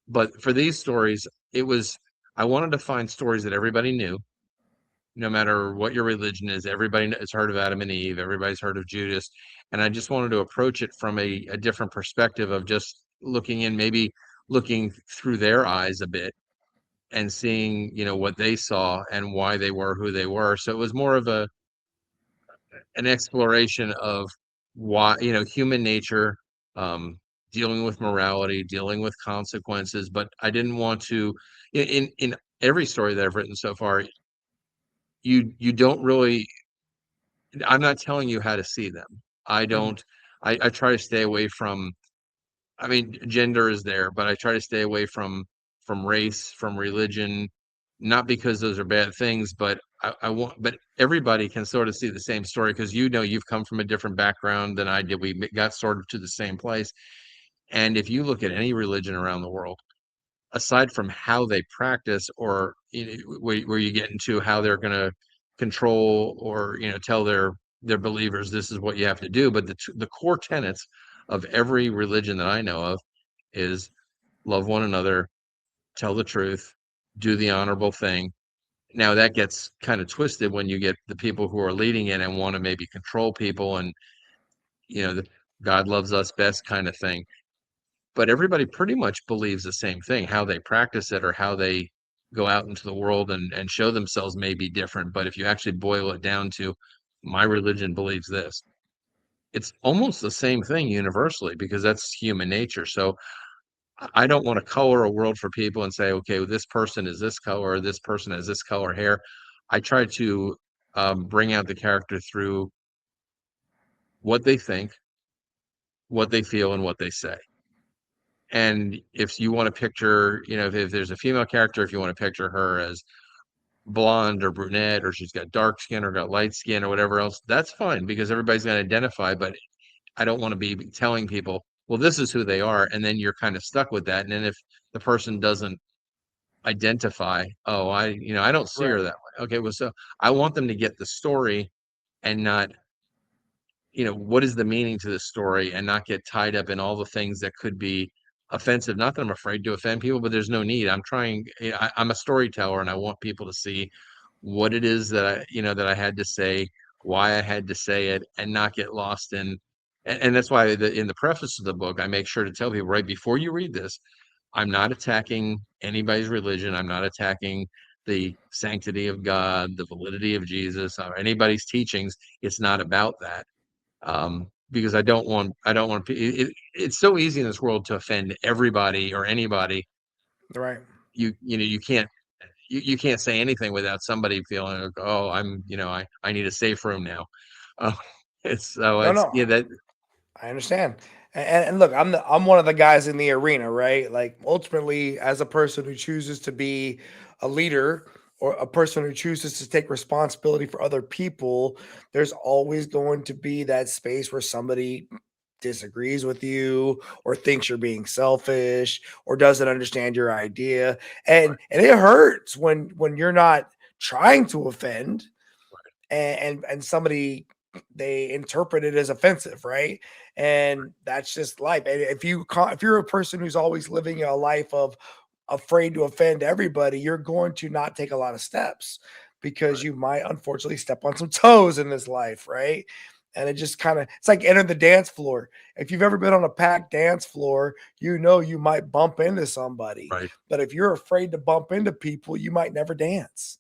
But for these stories, I wanted to find stories that everybody knew, no matter what your religion is. Everybody has heard of Adam and Eve. Everybody's heard of Judas. And I just wanted to approach it from a different perspective of just looking in, maybe looking through their eyes a bit and seeing, what they saw and why they were who they were. So it was more of an exploration of why, human nature, um, dealing with morality, dealing with consequences. But I didn't want to, in every story that I've written so far, you don't really, I'm not telling you how to see them. I Mhm. don't, I try to stay away from, I mean, gender is there, but I try to stay away from race, from religion, not because those are bad things, but I want, but everybody can sort of see the same story because you've come from a different background than I did. We got sort of to the same place. And if you look at any religion around the world, aside from how they practice, or where you get into how they're going to control or tell their believers this is what you have to do, but the core tenets of every religion that I know of is love one another, tell the truth, do the honorable thing. Now that gets kind of twisted when you get the people who are leading it and want to maybe control people, and the God loves us best kind of thing. But everybody pretty much believes the same thing. How they practice it or how they go out into the world and show themselves may be different. But if you actually boil it down to my religion believes this, it's almost the same thing universally because that's human nature. So I don't want to color a world for people and say, okay, well, this person is this color, or this person has this color hair. I try to bring out the character through what they think, what they feel, and what they say. And if you want to picture, if there's a female character, if you want to picture her as blonde or brunette, or she's got dark skin or got light skin or whatever else, that's fine because everybody's going to identify. But I don't want to be telling people, well, this is who they are. And then you're kind of stuck with that. And then if the person doesn't identify, oh, I don't see her Right. that way. Okay. Well, so I want them to get the story and not, what is the meaning to the story and not get tied up in all the things that could be offensive. Not that I'm afraid to offend people, but there's no need. I'm a storyteller and I want people to see what it is that I had to say, why I had to say it, and not get lost and that's why in the preface of the book, I make sure to tell people right before you read this, I'm not attacking anybody's religion. I'm not attacking the sanctity of God, the validity of Jesus, or anybody's teachings. It's not about that, because it's so easy in this world to offend everybody or anybody. Right. You can't say anything without somebody feeling like, oh, I need a safe room now. uh, No, it's no. yeah that I understand. And look, I'm one of the guys in the arena, right? Like ultimately, as a person who chooses to be a leader or a person who chooses to take responsibility for other people, there's always going to be that space where somebody disagrees with you or thinks you're being selfish or doesn't understand your idea. And it hurts when you're not trying to offend and somebody they interpret it as offensive, right? And that's just life. And if you're a person who's always living a life of afraid to offend everybody, you're going to not take a lot of steps because you might unfortunately step on some toes in this life, right? And it just kind of it's like enter the dance floor. If you've ever been on a packed dance floor, you know you might bump into somebody. right, But if you're afraid to bump into people, you might never dance,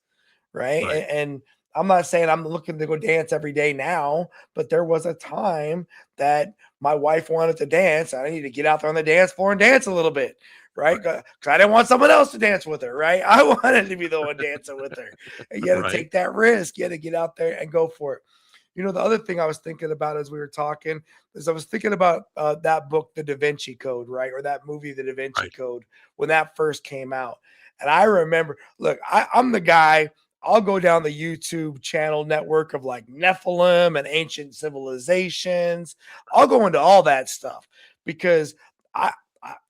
right? right, And I'm not saying I'm looking to go dance every day now, but there was a time that my wife wanted to dance. I need to get out there on the dance floor and dance a little bit, right? Because I didn't want someone else to dance with her, right? I wanted to be the one dancing with her. And you had to Right. take that risk. You had to get out there and go for it. The other thing I was thinking about as we were talking is I was thinking about that book, The Da Vinci Code, right? Or that movie, The Da Vinci Right. Code, when that first came out. And I remember, look, I'm the guy, I'll go down the YouTube channel network of like Nephilim and ancient civilizations. I'll go into all that stuff because I,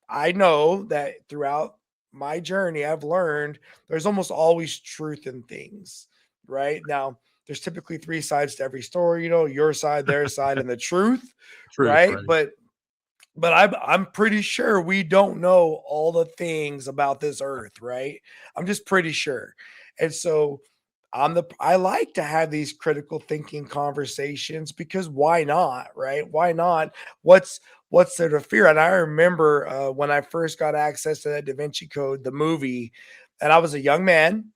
I know that throughout my journey, I've learned there's almost always truth in things, right? Now, there's typically three sides to every story, your side, their side, and the truth, Truth, right? right. But I'm pretty sure we don't know all the things about this earth, right? I'm just pretty sure. And so I like to have these critical thinking conversations because why not, right? Why not? What's there to fear? And I remember when I first got access to that Da Vinci Code, the movie, and I was a young man,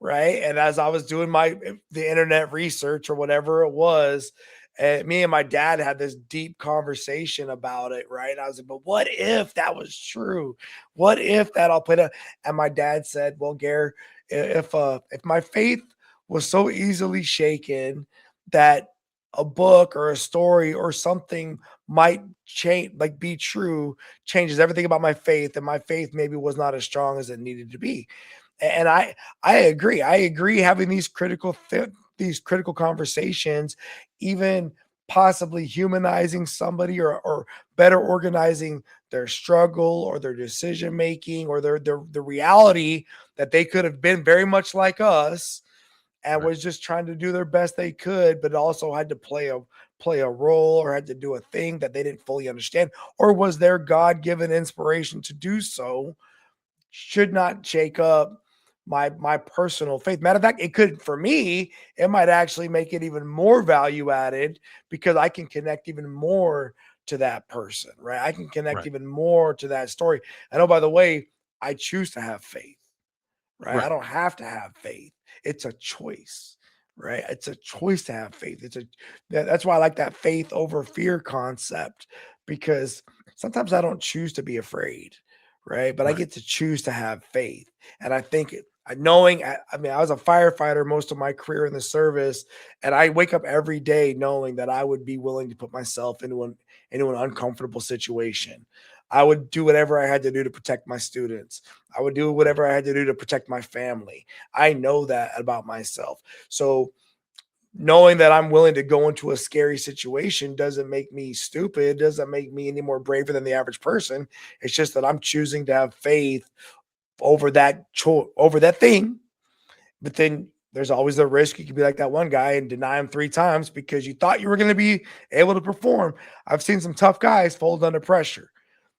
right? And as I was doing the internet research or whatever it was, me and my dad had this deep conversation about it, right? I was like, but what if that was true? What if that all played out? And my dad said, well, Gare, if my faith was so easily shaken that a book or a story or something might change, like be true, changes everything about my faith, and my faith maybe was not as strong as it needed to be. And I agree. I agree having these critical conversations, even possibly humanizing somebody or better organizing their struggle or their decision making or the reality that they could have been very much like us and Right. was just trying to do their best they could, but also had to play a role or had to do a thing that they didn't fully understand, or was their God-given inspiration to do so should not shake up my personal faith. Matter of fact, it could for me, it might actually make it even more value added because I can connect even more to that person, right? I can connect Right. even more to that story. And oh, by the way, I choose to have faith, right? I Right. don't have to have faith. It's a choice, right? It's a choice to have faith. That's why I like that faith over fear concept because sometimes I don't choose to be afraid, right? But I Right. get to choose to have faith. And I think knowing, I mean, I was a firefighter most of my career in the service, and I wake up every day knowing that I would be willing to put myself into an uncomfortable situation. I would do whatever I had to do to protect my students. I would do Right. whatever I had to do to protect my family. I know that about myself. So knowing that I'm willing to go into a scary situation doesn't make me stupid, doesn't make me any more braver than the average person. It's just that I'm choosing to have faith over that thing. But then there's always the risk you could be like that one guy and deny him three times because you thought you were going to be able to perform. I've seen some tough guys fold under pressure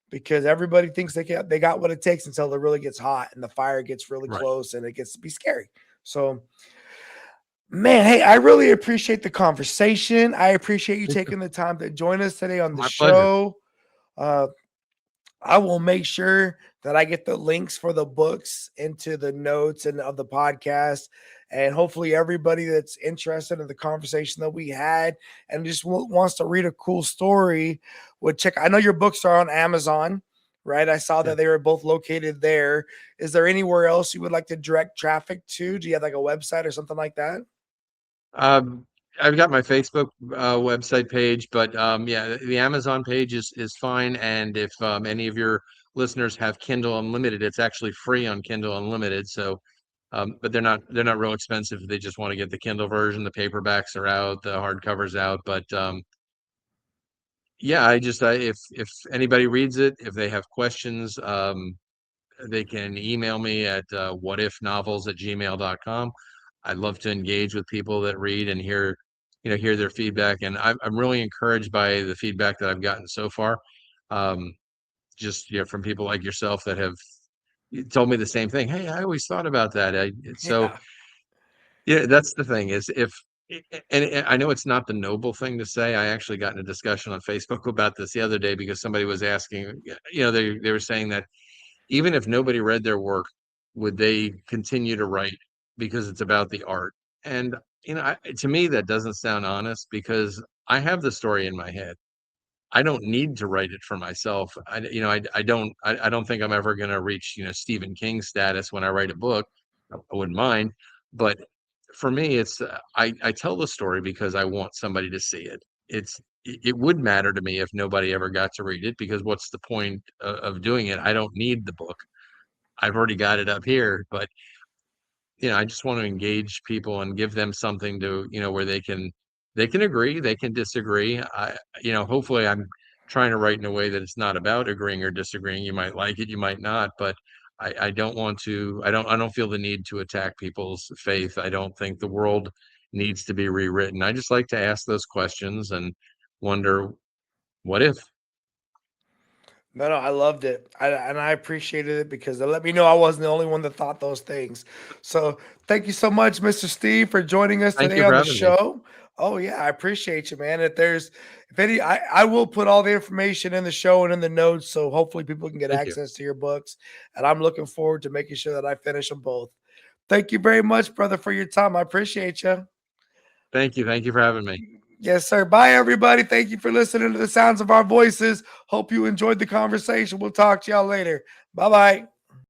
because everybody thinks they got what it takes until it really gets hot and the fire gets really Right. close and it gets to be scary. So, man, hey, I really appreciate the conversation. I appreciate you taking the time to join us today on the My pleasure. show. Uh, I will make sure that I get the links for the books into the notes and of the podcast. And hopefully, everybody that's interested in the conversation that we had and just wants to read a cool story would check. I know your books are on Amazon, right? I saw Yeah. that they were both located there. Is there anywhere else you would like to direct traffic to? Do you have like a website or something like that? Um, I've got my Facebook website page, but yeah, the Amazon page is fine. And if any of your listeners have Kindle Unlimited, it's actually free on Kindle Unlimited. So, but they're not real expensive if they just want to get the Kindle version. The paperbacks are out, the hardcovers out. But yeah, if anybody reads it, if they have questions, they can email me at whatifnovels@gmail.com. I'd love to engage with people that read and hear their feedback. And I'm really encouraged by the feedback that I've gotten so far. Um, just from people like yourself that have told me the same thing. Hey, I always thought about that. So Yeah. yeah, that's the thing is and I know it's not the noble thing to say. I actually got in a discussion on Facebook about this the other day because somebody was asking, they were saying that even if nobody read their work, would they continue to write because it's about the art? And to me, that doesn't sound honest because I have the story in my head. I don't need to write it for myself. I don't think I'm ever going to reach, Stephen King status when I write a book. I wouldn't mind, but for me, it's I tell the story because I want somebody to see it. It would matter to me if nobody ever got to read it, because what's the point of doing it? I don't need the book. I've already got it up here, but I just want to engage people and give them something to, where they can agree, they can disagree. Hopefully I'm trying to write in a way that it's not about agreeing or disagreeing. You might like it, you might not, but I don't want to, I don't feel the need to attack people's faith. I don't think the world needs to be rewritten. I just like to ask those questions and wonder, what if? No, I loved it. And I appreciated it because it let me know I wasn't the only one that thought those things. So thank you so much, Mr. Steve, for joining us Thank today you on for the having me. show. Oh yeah, I appreciate you, man. If any, I will put all the information in the show and in the notes, so hopefully people can get Thank you. access to your books. And I'm looking forward to making sure that I finish them both. Thank you very much, brother, for your time. I appreciate you. Thank you. Thank you for having me. Yes, sir. Bye, everybody. Thank you for listening to the sounds of our voices. Hope you enjoyed the conversation. We'll talk to y'all later. Bye-bye.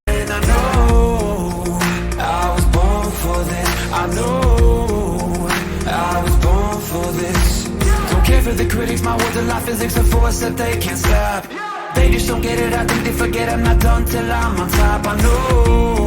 And I know I was born for this. I know I was born for this. Don't care for the critics, my words are like physics, a force that they can't stop. They just don't get it, I think they forget I'm not done till I'm on top. I know